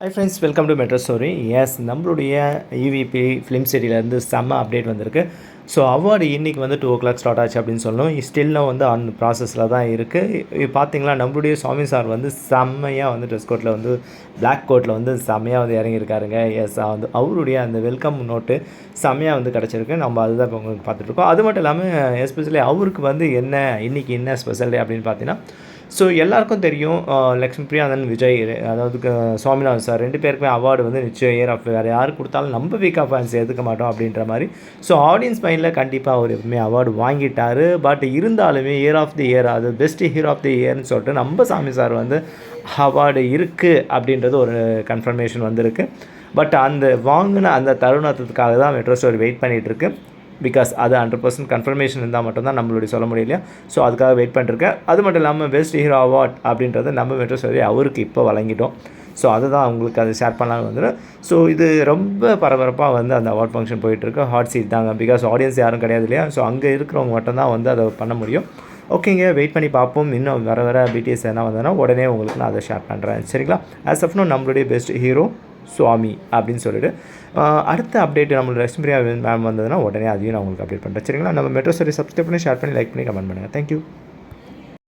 High friends, welcome to metro story. Yes, நம்மளுடைய EVP film சிட்டிலேருந்து செம்ம அப்டேட் வந்திருக்கு. ஸோ அவார்டு இன்றைக்கி வந்து 2 o'clock ஸ்டார்ட் ஆச்சு அப்படின்னு சொல்லணும். ஸ்டில்லும் வந்து அந்த ப்ராசஸில் தான் இருக்குது. பார்த்தீங்களா, நம்மளுடைய சுவாமி சார் வந்து செம்மையாக வந்து ட்ரெஸ் கோட்டில் வந்து பிளாக் கோட்டில் வந்து செம்மையாக வந்து இறங்கியிருக்காருங்க. எஸ், வந்து அவருடைய அந்த வெல்கம் நோட்டு செம்மையாக வந்து கிடச்சிருக்கு. நம்ம அதுதான் இப்போ உங்களுக்கு பார்த்துட்ருக்கோம். அது மட்டும் இல்லாமல் எஸ்பெஷலி அவருக்கு வந்து இன்றைக்கி என்ன ஸ்பெஷல் டே அப்படின்னு பார்த்தீங்கன்னா, ஸோ எல்லாருக்கும் தெரியும், லக்ஷ்மி பிரியா தென் விஜய், அதாவது சுவாமிநாதன் சார் 2 பேருக்குமே அவார்டு வந்து நிச்சயம் இயர் ஆஃப் வேறு யார் கொடுத்தாலும் நம்ம வீக் ஆஃப் ஃபேன்ஸ் எடுத்துக்க மாட்டோம் அப்படின்ற மாதிரி. ஸோ ஆடியன்ஸ் மைண்டில் கண்டிப்பாக அவர் எப்பவுமே அவார்டு வாங்கிட்டார். பட் இருந்தாலுமே இயர் ஆஃப் தி இயர், அது பெஸ்ட் ஹீரோ ஆஃப் தி இயர்னு சொல்லிட்டு நம்ம சாமி சார் வந்து அவார்டு இருக்குது அப்படின்றது ஒரு கன்ஃபர்மேஷன் வந்திருக்கு. பட் அந்த வாங்கின அந்த தருணத்துக்காக தான் மெட்ரோ ஸ்டோரி வெயிட் பண்ணிகிட்ருக்கு. பிகாஸ் அது 100% கன்ஃபர்மேஷன் இருந்தால் மட்டும்தான் நம்மளுடைய சொல்ல முடியலையா. ஸோ அதுக்காக வெயிட் பண்ணிருக்கேன். அது மட்டும் இல்லாமல் பெஸ்ட் ஹீரோ அவார்ட் அப்படின்றத நம்ம மெட்ரோ ஸ்டோரி அவருக்கு இப்போ வழங்கிட்டோம். ஸோ அதை தான் உங்களுக்கு அதை ஷேர் பண்ணலான்னு வந்துடும். ஸோ இது ரொம்ப பரபரப்பாக வந்து அந்த அவார்ட் ஃபங்க்ஷன் போயிட்டுருக்கு. ஹாட் சீட் தாங்க, பிகாஸ் ஆடியன்ஸ் யாரும் கிடையாது இல்லையா. ஸோ அங்கே இருக்கிறவங்க மட்டும்தான் வந்து அதை பண்ண முடியும். ஓகேங்க, வெயிட் பண்ணி பார்ப்போம். இன்னும் வர பிடிஎஸ் என்ன வந்ததுன்னா உடனே உங்களுக்கு நான் அதை ஷேர் பண்ணுறேன். சரிங்களா. ஆஸ் ஆஃப் நோ நம்மளுடைய பெஸ்ட் ஹீரோ சுவாமி அப்படின்னு சொல்லிட்டு அடுத்த அப்டேட் நம்மளோட லக்ஷ்மி பிரியா மேம் வந்ததுன்னா உடனே அதையும் நான் உங்களுக்கு அப்டேட் பண்ணுறேன். சரிங்களா. நம்ம மெட்ரோ ஸ்டோரி சப்ஸ்கிரைப் பண்ணி ஷேர் பண்ணி லைக் பண்ணி கமெண்ட் பண்ணுங்கள். தேங்க்யூ.